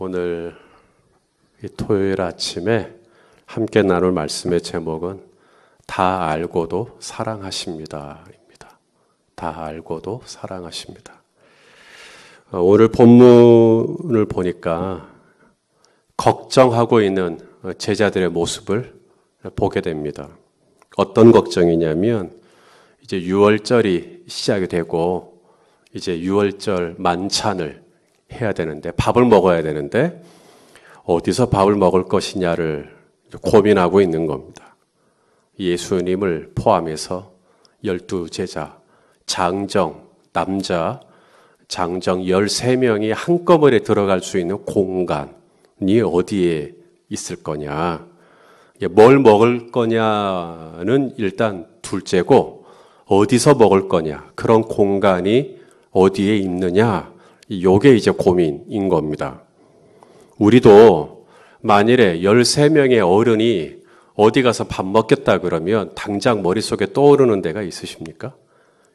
오늘 이 토요일 아침에 함께 나눌 말씀의 제목은 다 알고도 사랑하십니다. 입니다. 다 알고도 사랑하십니다. 오늘 본문을 보니까 걱정하고 있는 제자들의 모습을 보게 됩니다. 어떤 걱정이냐면 이제 유월절이 시작이 되고 이제 유월절 만찬을 해야 되는데 밥을 먹어야 되는데 어디서 밥을 먹을 것이냐를 고민하고 있는 겁니다. 예수님을 포함해서 12제자, 장정, 남자, 장정 13명이 한꺼번에 들어갈 수 있는 공간이 어디에 있을 거냐. 뭘 먹을 거냐는 일단 둘째고 어디서 먹을 거냐. 그런 공간이 어디에 있느냐. 이게 이제 고민인 겁니다. 우리도 만일에 13명의 어른이 어디 가서 밥 먹겠다 그러면 당장 머릿속에 떠오르는 데가 있으십니까?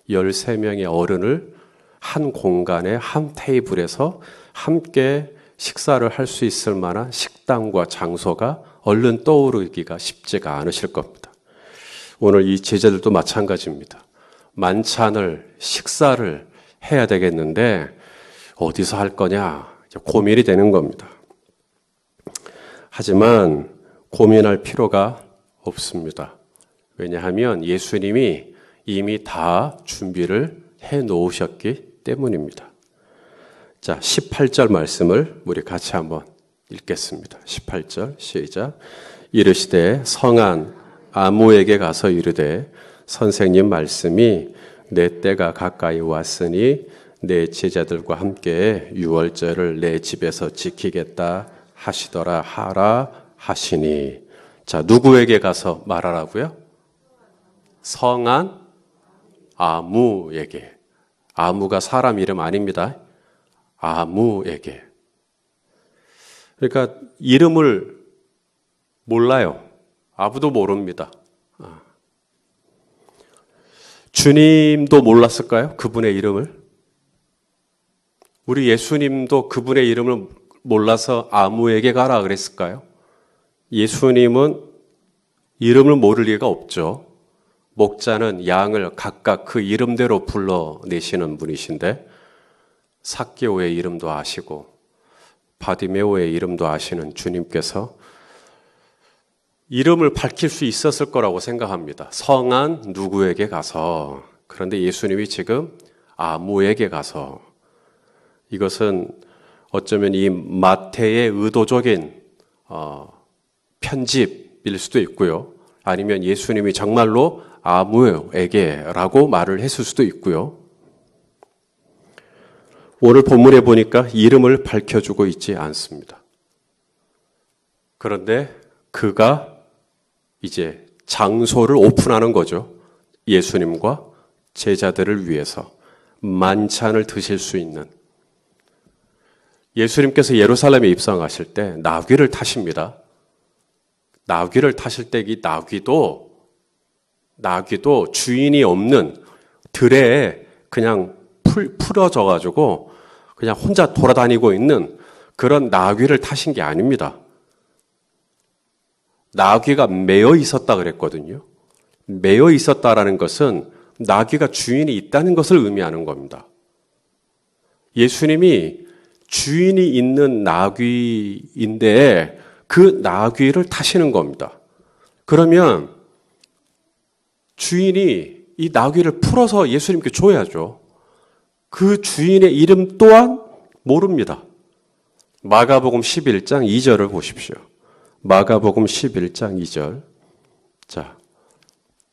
13명의 어른을 한 공간에 한 테이블에서 함께 식사를 할 수 있을 만한 식당과 장소가 얼른 떠오르기가 쉽지가 않으실 겁니다. 오늘 이 제자들도 마찬가지입니다. 만찬을, 식사를 해야 되겠는데 어디서 할 거냐 고민이 되는 겁니다. 하지만 고민할 필요가 없습니다. 왜냐하면 예수님이 이미 다 준비를 해 놓으셨기 때문입니다. 자, 18절 말씀을 우리 같이 한번 읽겠습니다. 18절 시작. 이르시되 성한 아무에게 가서 이르되 선생님 말씀이 내 때가 가까이 왔으니 내 제자들과 함께 유월절을 내 집에서 지키겠다 하시더라 하라 하시니. 자, 누구에게 가서 말하라고요? 성한 아무에게. 아무가 사람 이름 아닙니다. 아무에게. 그러니까 이름을 몰라요. 아무도 모릅니다. 주님도 몰랐을까요? 그분의 이름을? 우리 예수님도 그분의 이름을 몰라서 아무에게 가라 그랬을까요? 예수님은 이름을 모를 리가 없죠. 목자는 양을 각각 그 이름대로 불러내시는 분이신데 삭개오의 이름도 아시고 바디메오의 이름도 아시는 주님께서 이름을 밝힐 수 있었을 거라고 생각합니다. 성한 누구에게 가서. 그런데 예수님이 지금 아무에게 가서. 이것은 어쩌면 이 마태의 의도적인 편집일 수도 있고요. 아니면 예수님이 정말로 아무에게라고 말을 했을 수도 있고요. 오늘 본문에 보니까 이름을 밝혀주고 있지 않습니다. 그런데 그가 이제 장소를 오픈하는 거죠. 예수님과 제자들을 위해서 만찬을 드실 수 있는. 예수님께서 예루살렘에 입성하실 때 나귀를 타십니다. 나귀를 타실 때 이 나귀도 주인이 없는 들에 그냥 풀어져 가지고 그냥 혼자 돌아다니고 있는 그런 나귀를 타신 게 아닙니다. 나귀가 매여 있었다 그랬거든요. 매여 있었다라는 것은 나귀가 주인이 있다는 것을 의미하는 겁니다. 예수님이 주인이 있는 나귀인데 그 나귀를 타시는 겁니다. 그러면 주인이 이 나귀를 풀어서 예수님께 줘야죠. 그 주인의 이름 또한 모릅니다. 마가복음 11장 2절을 보십시오. 마가복음 11장 2절. 자,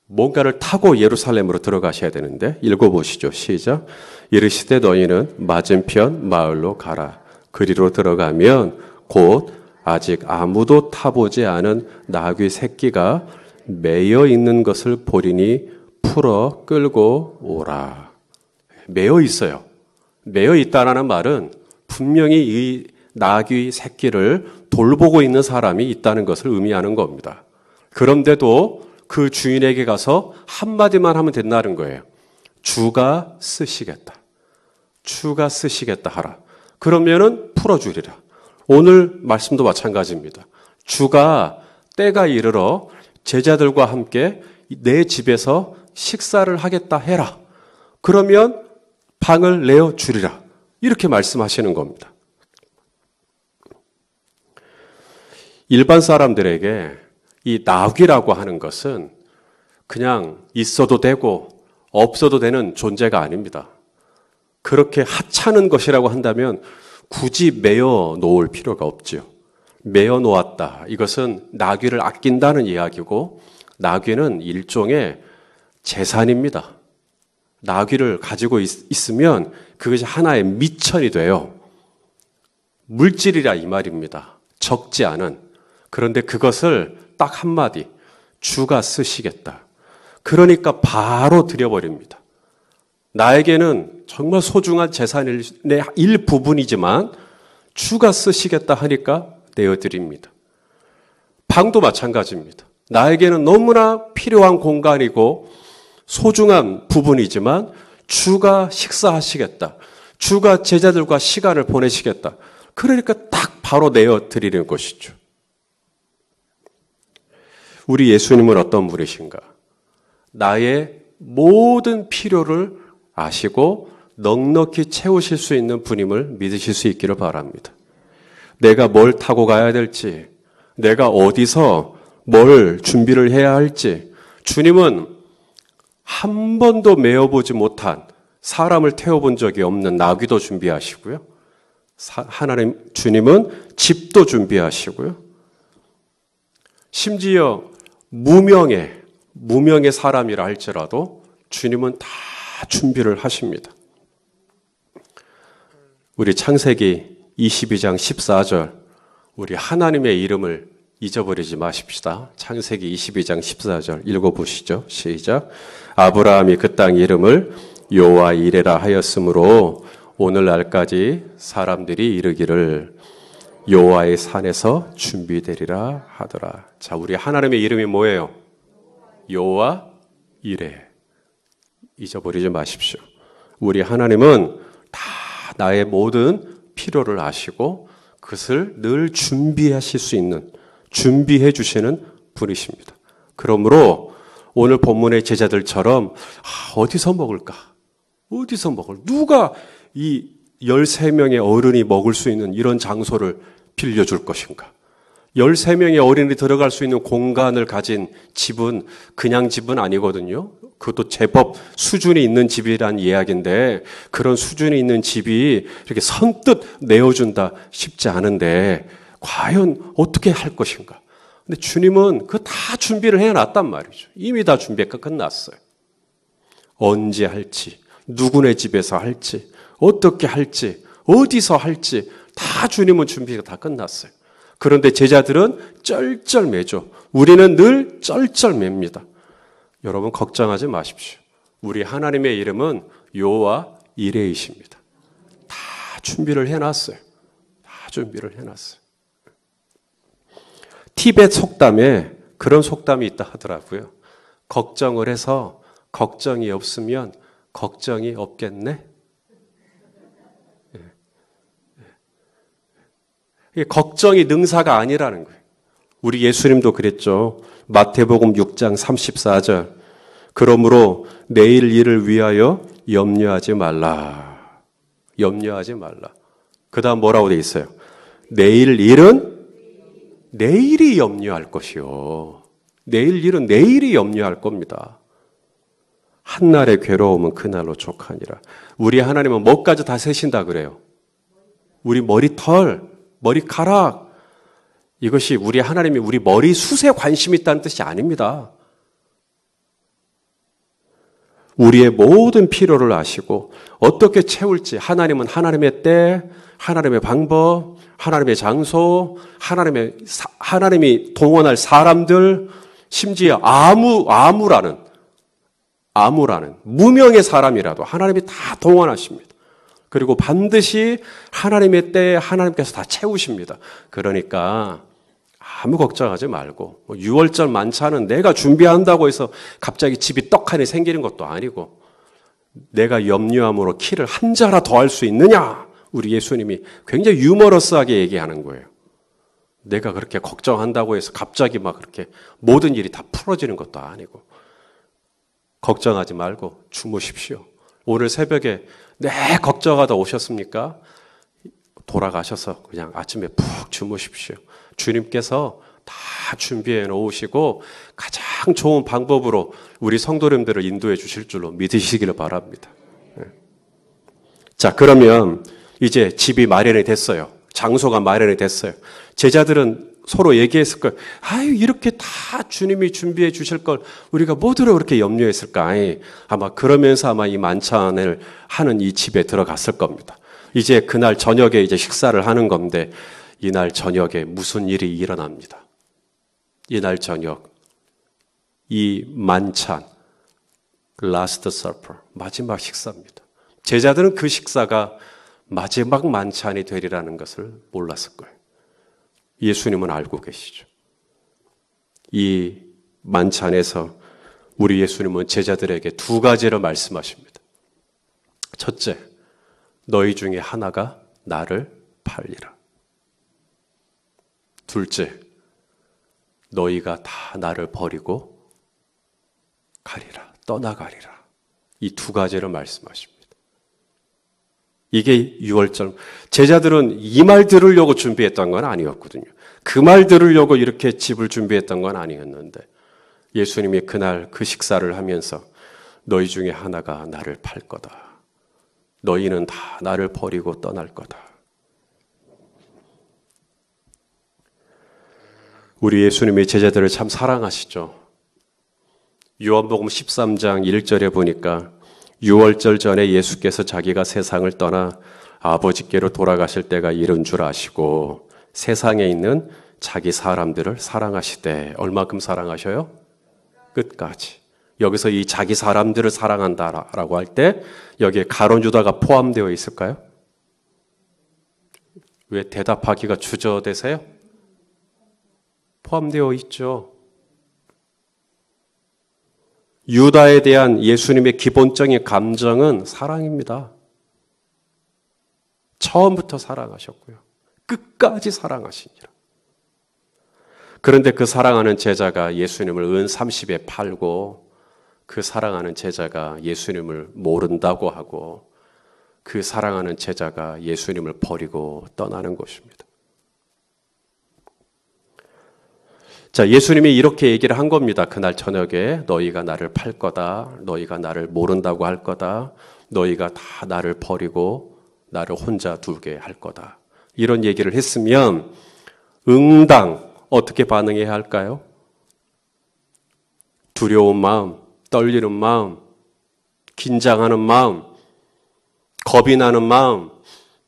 뭔가를 타고 예루살렘으로 들어가셔야 되는데 읽어보시죠. 시작. 이르시되 너희는 맞은편 마을로 가라. 그리로 들어가면 곧 아직 아무도 타보지 않은 나귀 새끼가 매여 있는 것을 보리니 풀어 끌고 오라. 매여 있어요. 매여 있다라는 말은 분명히 이 나귀 새끼를 돌보고 있는 사람이 있다는 것을 의미하는 겁니다. 그런데도 그 주인에게 가서 한마디만 하면 된다는 거예요. 주가 쓰시겠다. 주가 쓰시겠다 하라. 그러면은 풀어주리라. 오늘 말씀도 마찬가지입니다. 주가 때가 이르러 제자들과 함께 내 집에서 식사를 하겠다 해라. 그러면 방을 내어 주리라. 이렇게 말씀하시는 겁니다. 일반 사람들에게 이 나귀라고 하는 것은 그냥 있어도 되고 없어도 되는 존재가 아닙니다. 그렇게 하찮은 것이라고 한다면 굳이 메어 놓을 필요가 없지요. 메어 놓았다. 이것은 나귀를 아낀다는 이야기고 나귀는 일종의 재산입니다. 나귀를 가지고 있으면 그것이 하나의 미천이 돼요. 물질이라 이 말입니다. 적지 않은. 그런데 그것을 딱 한마디, 주가 쓰시겠다. 그러니까 바로 드려버립니다. 나에게는 정말 소중한 재산의 일부분이지만 주가 쓰시겠다 하니까 내어드립니다. 방도 마찬가지입니다. 나에게는 너무나 필요한 공간이고 소중한 부분이지만 주가 식사하시겠다. 주가 제자들과 시간을 보내시겠다. 그러니까 딱 바로 내어드리는 것이죠. 우리 예수님은 어떤 분이신가? 나의 모든 필요를 아시고 넉넉히 채우실 수 있는 분임을 믿으실 수 있기를 바랍니다. 내가 뭘 타고 가야 될지, 내가 어디서 뭘 준비를 해야 할지, 주님은 한 번도 메어보지 못한 사람을 태워본 적이 없는 나귀도 준비하시고요. 하나님 주님은 집도 준비하시고요. 심지어 무명의 사람이라 할지라도 주님은 다 준비를 하십니다. 우리 창세기 22장 14절 우리 하나님의 이름을 잊어버리지 마십시다. 창세기 22장 14절 읽어보시죠. 시작. 아브라함이 그 땅 이름을 여호와 이레라 하였으므로 오늘날까지 사람들이 이르기를 여호와의 산에서 준비되리라 하더라. 자, 우리 하나님의 이름이 뭐예요? 여호와 이레. 잊어버리지 마십시오. 우리 하나님은 다 나의 모든 필요를 아시고 그것을 늘 준비하실 수 있는, 준비해 주시는 분이십니다. 그러므로 오늘 본문의 제자들처럼 어디서 먹을까? 어디서 누가 이 13명의 어른이 먹을 수 있는 이런 장소를 빌려줄 것인가? 13명의 어린이 들어갈 수 있는 공간을 가진 집은 그냥 집은 아니거든요. 그것도 제법 수준이 있는 집이란 이야기인데 그런 수준이 있는 집이 이렇게 선뜻 내어준다 쉽지 않은데 과연 어떻게 할 것인가? 근데 주님은 그거 다 준비를 해놨단 말이죠. 이미 다 준비가 끝났어요. 언제 할지, 누구네 집에서 할지, 어떻게 할지, 어디서 할지 다 주님은 준비가 다 끝났어요. 그런데 제자들은 쩔쩔매죠. 우리는 늘 쩔쩔맵니다. 여러분 걱정하지 마십시오. 우리 하나님의 이름은 여호와 이레이십니다. 다 준비를 해놨어요. 다 준비를 해놨어요. 티벳 속담에 그런 속담이 있다 하더라고요. 걱정을 해서 걱정이 없으면 걱정이 없겠네? 이게 걱정이 능사가 아니라는 거예요. 우리 예수님도 그랬죠. 마태복음 6장 34절. 그러므로 내일 일을 위하여 염려하지 말라. 염려하지 말라. 그 다음 뭐라고 돼 있어요? 내일 일은 내일이 염려할 것이요. 내일 일은 내일이 염려할 겁니다. 한날의 괴로움은 그날로 족하니라. 우리 하나님은 뭐까지 다 세신다 그래요? 우리 머리털, 머리카락. 이것이 우리 하나님이 우리 머리숱에 관심이 있다는 뜻이 아닙니다. 우리의 모든 필요를 아시고 어떻게 채울지 하나님은 하나님의 때, 하나님의 방법, 하나님의 장소, 하나님이 동원할 사람들, 심지어 아무라는 무명의 사람이라도 하나님이 다 동원하십니다. 그리고 반드시 하나님의 때에 하나님께서 다 채우십니다. 그러니까 아무 걱정하지 말고 6월절 만찬은 내가 준비한다고 해서 갑자기 집이 떡하니 생기는 것도 아니고 내가 염려함으로 키를 한 자라 더 할 수 있느냐? 우리 예수님이 굉장히 유머러스하게 얘기하는 거예요. 내가 그렇게 걱정한다고 해서 갑자기 막 그렇게 모든 일이 다 풀어지는 것도 아니고 걱정하지 말고 주무십시오. 오늘 새벽에 걱정하다 오셨습니까? 돌아가셔서 그냥 아침에 푹 주무십시오. 주님께서 다 준비해 놓으시고 가장 좋은 방법으로 우리 성도님들을 인도해 주실 줄로 믿으시기를 바랍니다. 자, 그러면 이제 집이 마련이 됐어요. 장소가 마련이 됐어요. 제자들은 서로 얘기했을 거예요. 아유, 이렇게 다 주님이 준비해 주실 걸 우리가 뭐들어 그렇게 염려했을까? 아마 그러면서 아마 이 만찬을 하는 이 집에 들어갔을 겁니다. 이제 그날 저녁에 이제 식사를 하는 건데 이날 저녁에 무슨 일이 일어납니다. 이날 저녁 이 만찬 Last Supper 마지막 식사입니다. 제자들은 그 식사가 마지막 만찬이 되리라는 것을 몰랐을 거예요. 예수님은 알고 계시죠. 이 만찬에서 우리 예수님은 제자들에게 두 가지를 말씀하십니다. 첫째, 너희 중에 하나가 나를 팔리라. 둘째, 너희가 다 나를 버리고 가리라, 떠나가리라. 이 두 가지를 말씀하십니다. 이게 6월절. 제자들은 이 말 들으려고 준비했던 건 아니었거든요. 그 말 들으려고 이렇게 집을 준비했던 건 아니었는데 예수님이 그날 그 식사를 하면서 너희 중에 하나가 나를 팔 거다. 너희는 다 나를 버리고 떠날 거다. 우리 예수님이 제자들을 참 사랑하시죠. 요한복음 13장 1절에 보니까 6월절 전에 예수께서 자기가 세상을 떠나 아버지께로 돌아가실 때가 이른 줄 아시고 세상에 있는 자기 사람들을 사랑하시되 얼마큼 사랑하셔요? 끝까지. 여기서 이 자기 사람들을 사랑한다라고 할 때 여기에 가룟 유다가 포함되어 있을까요? 왜 대답하기가 주저되세요? 포함되어 있죠. 유다에 대한 예수님의 기본적인 감정은 사랑입니다. 처음부터 사랑하셨고요. 끝까지 사랑하시니라. 그런데 그 사랑하는 제자가 예수님을 은 30에 팔고 그 사랑하는 제자가 예수님을 모른다고 하고 그 사랑하는 제자가 예수님을 버리고 떠나는 것입니다. 자, 예수님이 이렇게 얘기를 한 겁니다. 그날 저녁에 너희가 나를 팔 거다. 너희가 나를 모른다고 할 거다. 너희가 다 나를 버리고 나를 혼자 두게 할 거다. 이런 얘기를 했으면 응당 어떻게 반응해야 할까요? 두려운 마음, 떨리는 마음, 긴장하는 마음, 겁이 나는 마음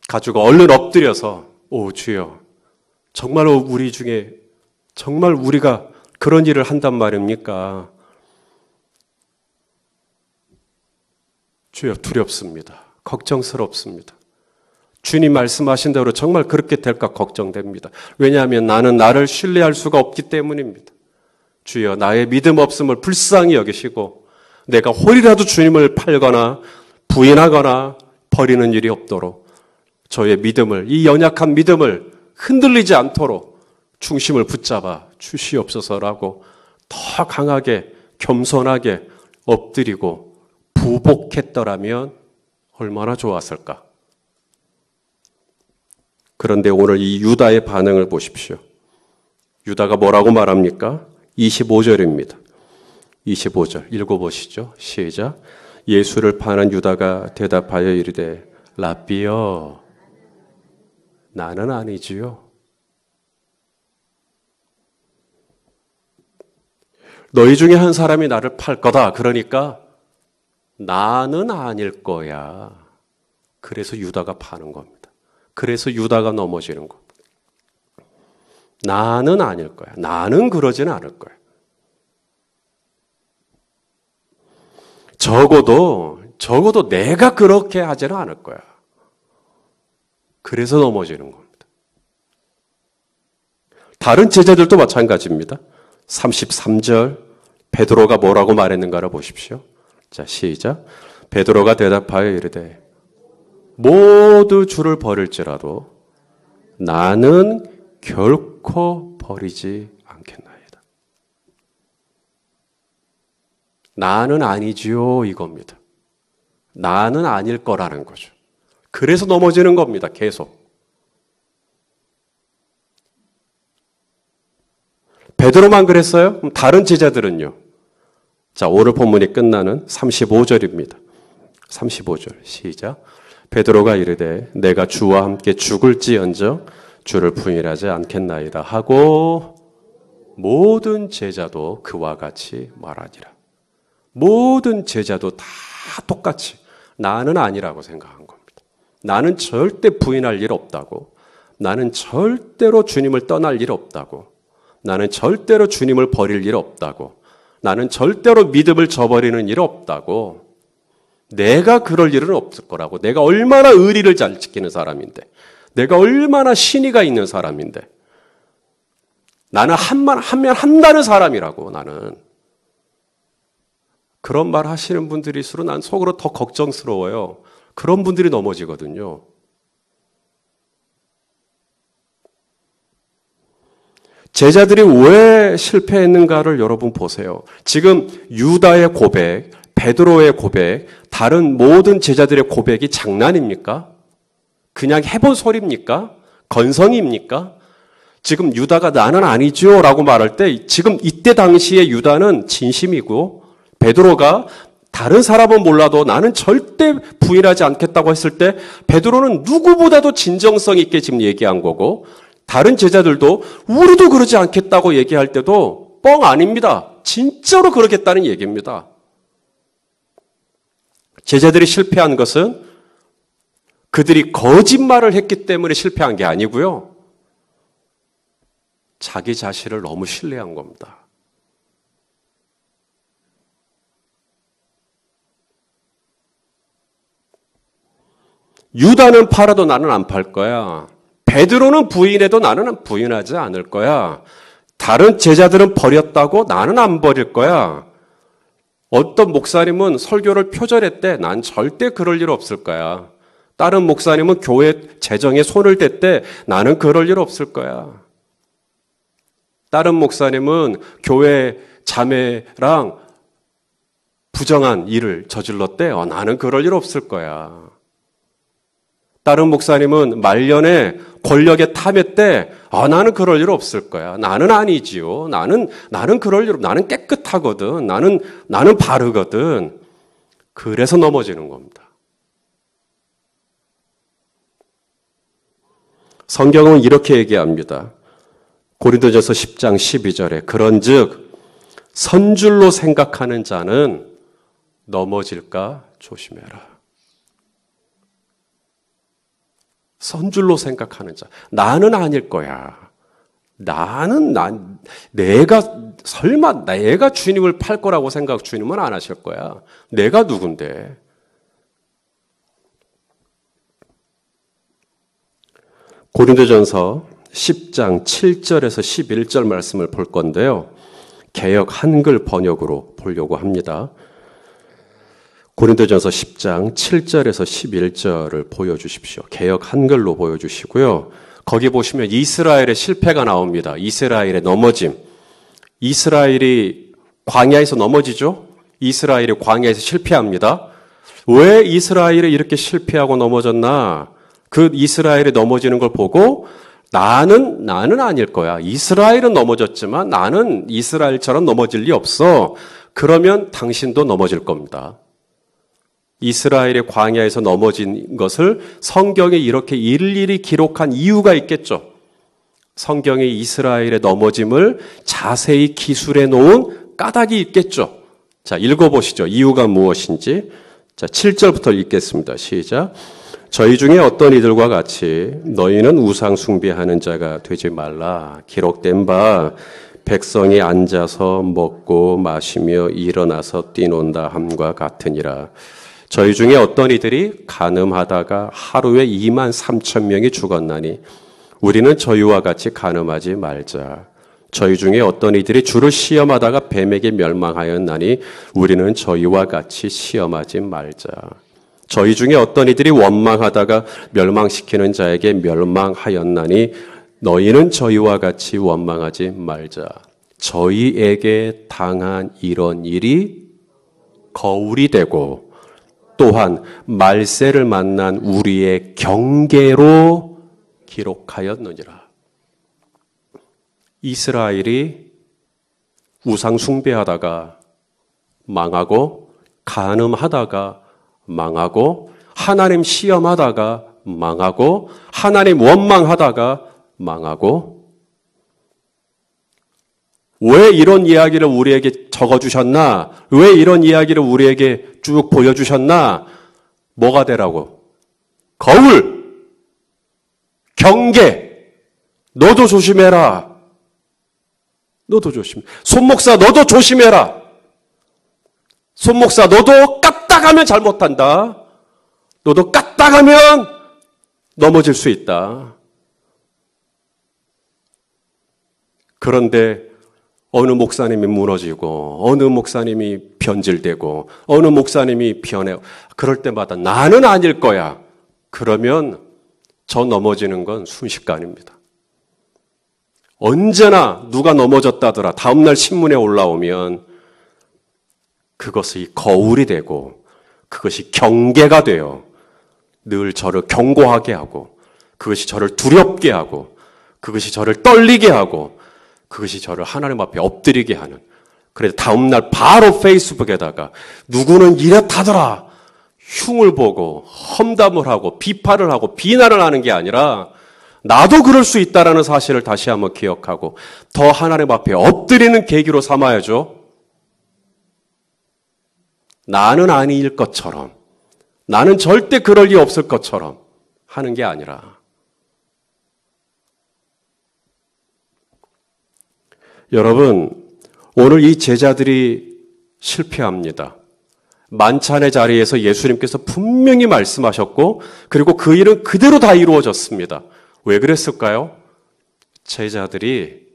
가지고 얼른 엎드려서 오 주여 정말로 우리 중에 정말 우리가 그런 일을 한단 말입니까? 주여 두렵습니다. 걱정스럽습니다. 주님 말씀하신 대로 정말 그렇게 될까 걱정됩니다. 왜냐하면 나는 나를 신뢰할 수가 없기 때문입니다. 주여 나의 믿음 없음을 불쌍히 여기시고 내가 홀이라도 주님을 팔거나 부인하거나 버리는 일이 없도록 저의 믿음을 이 연약한 믿음을 흔들리지 않도록 중심을 붙잡아 주시옵소서라고 더 강하게 겸손하게 엎드리고 부복했더라면 얼마나 좋았을까. 그런데 오늘 이 유다의 반응을 보십시오. 유다가 뭐라고 말합니까? 25절입니다. 25절 읽어보시죠. 시작. 예수를 파는 유다가 대답하여 이르되 랍비여 나는 아니지요. 너희 중에 한 사람이 나를 팔 거다. 그러니까 나는 아닐 거야. 그래서 유다가 파는 겁니다. 그래서 유다가 넘어지는 겁니다. 나는 아닐 거야. 나는 그러지는 않을 거야. 적어도 내가 그렇게 하지는 않을 거야. 그래서 넘어지는 겁니다. 다른 제자들도 마찬가지입니다. 33절 베드로가 뭐라고 말했는가를 보십시오. 자, 시작. 베드로가 대답하여 이르되 모두 주를 버릴지라도 나는 결코 버리지 않겠나이다. 나는 아니지요 이겁니다. 나는 아닐 거라는 거죠. 그래서 넘어지는 겁니다. 계속. 베드로만 그랬어요? 그럼 다른 제자들은요? 자, 오늘 본문이 끝나는 35절입니다. 35절 시작. 베드로가 이르되 내가 주와 함께 죽을지언정 주를 부인하지 않겠나이다 하고 모든 제자도 그와 같이 말하니라. 모든 제자도 다 똑같이 나는 아니라고 생각한 겁니다. 나는 절대 부인할 일 없다고. 나는 절대로 주님을 떠날 일 없다고. 나는 절대로 주님을 버릴 일 없다고. 나는 절대로 믿음을 저버리는 일 없다고. 내가 그럴 일은 없을 거라고. 내가 얼마나 의리를 잘 지키는 사람인데. 내가 얼마나 신의가 있는 사람인데. 나는 한만 하면 한다는 사람이라고. 나는. 그런 말 하시는 분들일수록 난 속으로 더 걱정스러워요. 그런 분들이 넘어지거든요. 제자들이 왜 실패했는가를 여러분 보세요. 지금 유다의 고백, 베드로의 고백, 다른 모든 제자들의 고백이 장난입니까? 그냥 해본 소리입니까? 건성입니까? 지금 유다가 나는 아니죠 라고 말할 때 지금 이때 당시에 유다는 진심이고 베드로가 다른 사람은 몰라도 나는 절대 부인하지 않겠다고 했을 때 베드로는 누구보다도 진정성 있게 지금 얘기한 거고 다른 제자들도 우리도 그러지 않겠다고 얘기할 때도 뻥 아닙니다. 진짜로 그러겠다는 얘기입니다. 제자들이 실패한 것은 그들이 거짓말을 했기 때문에 실패한 게 아니고요. 자기 자신을 너무 신뢰한 겁니다. 유다는 팔아도 나는 안 팔 거야. 베드로는 부인해도 나는 부인하지 않을 거야. 다른 제자들은 버렸다고 나는 안 버릴 거야. 어떤 목사님은 설교를 표절했대. 난 절대 그럴 일 없을 거야. 다른 목사님은 교회 재정에 손을 댔대. 나는 그럴 일 없을 거야. 다른 목사님은 교회 자매랑 부정한 일을 저질렀대. 나는 그럴 일 없을 거야. 다른 목사님은 말년에 권력의 탐욕 때 나는 그럴 일 없을 거야. 나는 아니지요. 나는 그럴 일 나는 깨끗하거든. 나는 바르거든. 그래서 넘어지는 겁니다. 성경은 이렇게 얘기합니다. 고린도전서 10장 12절에 그런즉 선줄로 생각하는 자는 넘어질까 조심해라. 선줄로 생각하는 자. 나는 아닐 거야. 설마 내가 주님을 팔 거라고 생각 주님은 안 하실 거야. 내가 누군데. 고린도전서 10장 7절에서 11절 말씀을 볼 건데요. 개역 한글 번역으로 보려고 합니다. 고린도전서 10장 7절에서 11절을 보여주십시오. 개역 한글로 보여주시고요. 거기 보시면 이스라엘의 실패가 나옵니다. 이스라엘의 넘어짐. 이스라엘이 광야에서 넘어지죠? 이스라엘이 광야에서 실패합니다. 왜 이스라엘이 이렇게 실패하고 넘어졌나? 그 이스라엘이 넘어지는 걸 보고 나는 아닐 거야. 이스라엘은 넘어졌지만 나는 이스라엘처럼 넘어질 리 없어. 그러면 당신도 넘어질 겁니다. 이스라엘의 광야에서 넘어진 것을 성경에 이렇게 일일이 기록한 이유가 있겠죠. 성경이 이스라엘의 넘어짐을 자세히 기술해 놓은 까닭이 있겠죠. 자, 읽어보시죠. 이유가 무엇인지. 자, 7절부터 읽겠습니다. 시작. 저희 중에 어떤 이들과 같이 너희는 우상 숭배하는 자가 되지 말라. 기록된 바 백성이 앉아서 먹고 마시며 일어나서 뛰논다 함과 같으니라. 저희 중에 어떤 이들이 간음하다가 하루에 2만 3천 명이 죽었나니 우리는 저희와 같이 간음하지 말자. 저희 중에 어떤 이들이 주를 시험하다가 뱀에게 멸망하였나니 우리는 저희와 같이 시험하지 말자. 저희 중에 어떤 이들이 원망하다가 멸망시키는 자에게 멸망하였나니 너희는 저희와 같이 원망하지 말자. 저희에게 당한 이런 일이 거울이 되고 또한 말세를 만난 우리의 경계로 기록하였느니라. 이스라엘이 우상 숭배하다가 망하고 간음하다가 망하고 하나님 시험하다가 망하고 하나님 원망하다가 망하고 왜 이런 이야기를 우리에게 적어주셨나? 왜 이런 이야기를 우리에게 쭉 보여주셨나? 뭐가 되라고? 거울! 경계! 너도 조심해라. 너도 조심해. 손목사 너도 조심해라. 손목사 너도 까딱하면 잘못한다. 너도 까딱하면 넘어질 수 있다. 그런데 어느 목사님이 무너지고 어느 목사님이 변질되고 어느 목사님이 변해 그럴 때마다 나는 아닐 거야. 그러면 저 넘어지는 건 순식간입니다. 언제나 누가 넘어졌다더라 다음날 신문에 올라오면 그것이 거울이 되고 그것이 경계가 되어 늘 저를 경고하게 하고 그것이 저를 두렵게 하고 그것이 저를 떨리게 하고 그것이 저를 하나님 앞에 엎드리게 하는. 그래서 다음날 바로 페이스북에다가 누구는 이렇다더라 흉을 보고 험담을 하고 비판을 하고 비난을 하는 게 아니라 나도 그럴 수 있다라는 사실을 다시 한번 기억하고 더 하나님 앞에 엎드리는 계기로 삼아야죠. 나는 아니일 것처럼 나는 절대 그럴 리 없을 것처럼 하는 게 아니라 여러분 오늘 이 제자들이 실패합니다. 만찬의 자리에서 예수님께서 분명히 말씀하셨고 그리고 그 일은 그대로 다 이루어졌습니다. 왜 그랬을까요? 제자들이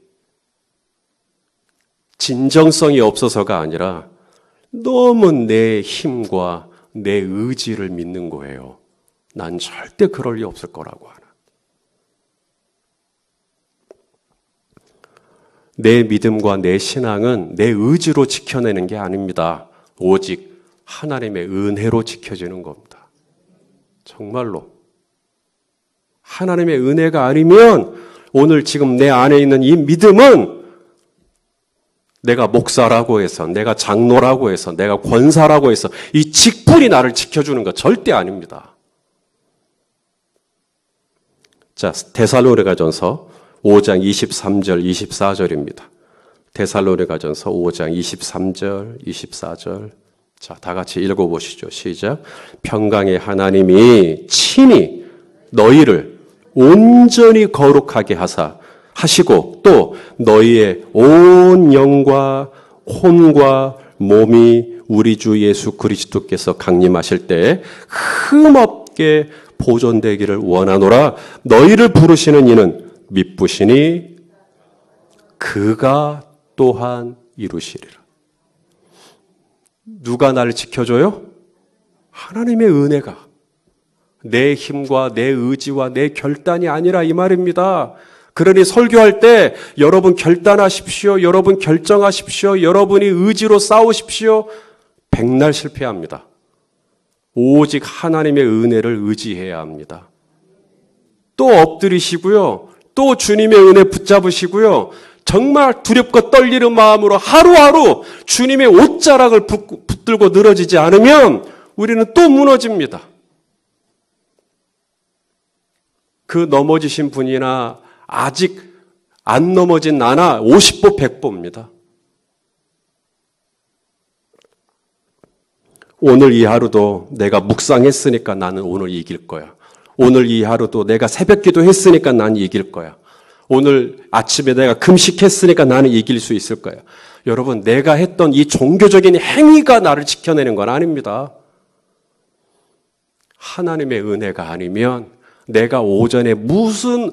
진정성이 없어서가 아니라 너무 내 힘과 내 의지를 믿는 거예요. 난 절대 그럴 리 없을 거라고 하는. 내 믿음과 내 신앙은 내 의지로 지켜내는 게 아닙니다. 오직 하나님의 은혜로 지켜지는 겁니다. 정말로. 하나님의 은혜가 아니면 오늘 지금 내 안에 있는 이 믿음은 내가 목사라고 해서, 내가 장로라고 해서, 내가 권사라고 해서 이 직분이 나를 지켜주는 거 절대 아닙니다. 자, 데살로니가전서 5장 23절, 24절입니다. 데살로니가전서 5장 23절, 24절. 자, 다 같이 읽어보시죠. 시작. 평강의 하나님이 친히 너희를 온전히 거룩하게 하시고 또 너희의 온 영과 혼과 몸이 우리 주 예수 그리스도께서 강림하실 때 흠없게 보존되기를 원하노라. 너희를 부르시는 이는 미쁘시니 그가 또한 이루시리라. 누가 나를 지켜줘요? 하나님의 은혜가. 내 힘과 내 의지와 내 결단이 아니라 이 말입니다. 그러니 설교할 때 여러분 결단하십시오. 여러분 결정하십시오. 여러분이 의지로 싸우십시오. 백날 실패합니다. 오직 하나님의 은혜를 의지해야 합니다. 또 엎드리시고요. 또 주님의 은혜 붙잡으시고요. 정말 두렵고 떨리는 마음으로 하루하루 주님의 옷자락을 붙들고 늘어지지 않으면 우리는 또 무너집니다. 그 넘어지신 분이나 아직 안 넘어진 나나 50보 100보입니다. 오늘 이 하루도 내가 묵상했으니까 나는 오늘 이길 거야. 오늘 이 하루도 내가 새벽기도 했으니까 나는 이길 거야. 오늘 아침에 내가 금식했으니까 나는 이길 수 있을 거야. 여러분, 내가 했던 이 종교적인 행위가 나를 지켜내는 건 아닙니다. 하나님의 은혜가 아니면 내가 오전에 무슨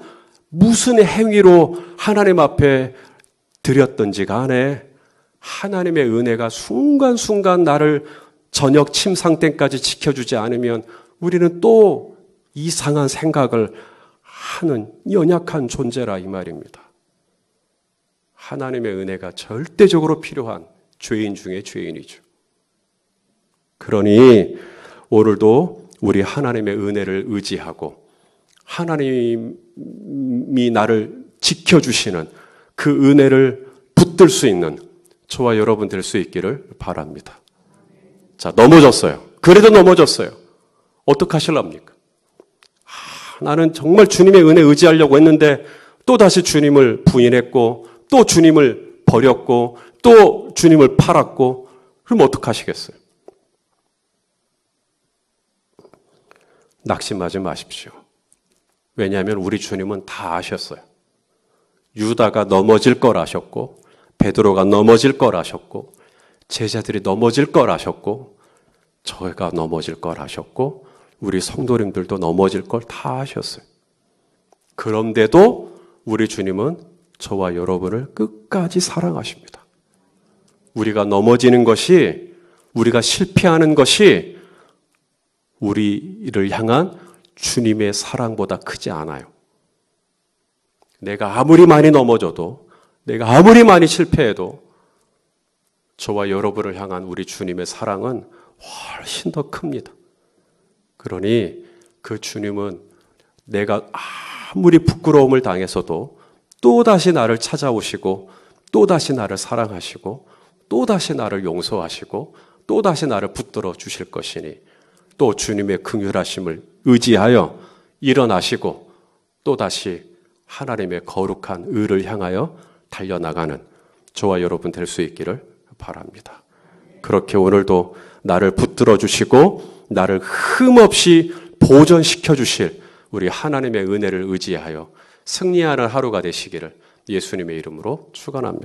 행위로 하나님 앞에 드렸던지 간에 하나님의 은혜가 순간순간 나를 저녁 침상 때까지 지켜주지 않으면 우리는 또 이상한 생각을 하는 연약한 존재라 이 말입니다. 하나님의 은혜가 절대적으로 필요한 죄인 중에 죄인이죠. 그러니 오늘도 우리 하나님의 은혜를 의지하고 하나님이 나를 지켜주시는 그 은혜를 붙들 수 있는 저와 여러분 될 수 있기를 바랍니다. 자, 넘어졌어요. 그래도 넘어졌어요. 어떡하실랍니까? 나는 정말 주님의 은혜 의지하려고 했는데 또다시 주님을 부인했고 또 주님을 버렸고 또 주님을 팔았고 그럼 어떡하시겠어요? 낙심하지 마십시오. 왜냐하면 우리 주님은 다 아셨어요. 유다가 넘어질 걸 아셨고 베드로가 넘어질 걸 아셨고 제자들이 넘어질 걸 아셨고 저희가 넘어질 걸 아셨고 우리 성도님들도 넘어질 걸 다 아셨어요. 그런데도 우리 주님은 저와 여러분을 끝까지 사랑하십니다. 우리가 넘어지는 것이, 우리가 실패하는 것이 우리를 향한 주님의 사랑보다 크지 않아요. 내가 아무리 많이 넘어져도, 내가 아무리 많이 실패해도 저와 여러분을 향한 우리 주님의 사랑은 훨씬 더 큽니다. 그러니 그 주님은 내가 아무리 부끄러움을 당해서도 또다시 나를 찾아오시고 또다시 나를 사랑하시고 또다시 나를 용서하시고 또다시 나를 붙들어 주실 것이니 또 주님의 긍휼하심을 의지하여 일어나시고 또다시 하나님의 거룩한 의를 향하여 달려나가는 저와 여러분 될 수 있기를 바랍니다. 그렇게 오늘도 나를 붙들어 주시고 나를 흠없이 보존시켜 주실 우리 하나님의 은혜를 의지하여 승리하는 하루가 되시기를 예수님의 이름으로 축원합니다.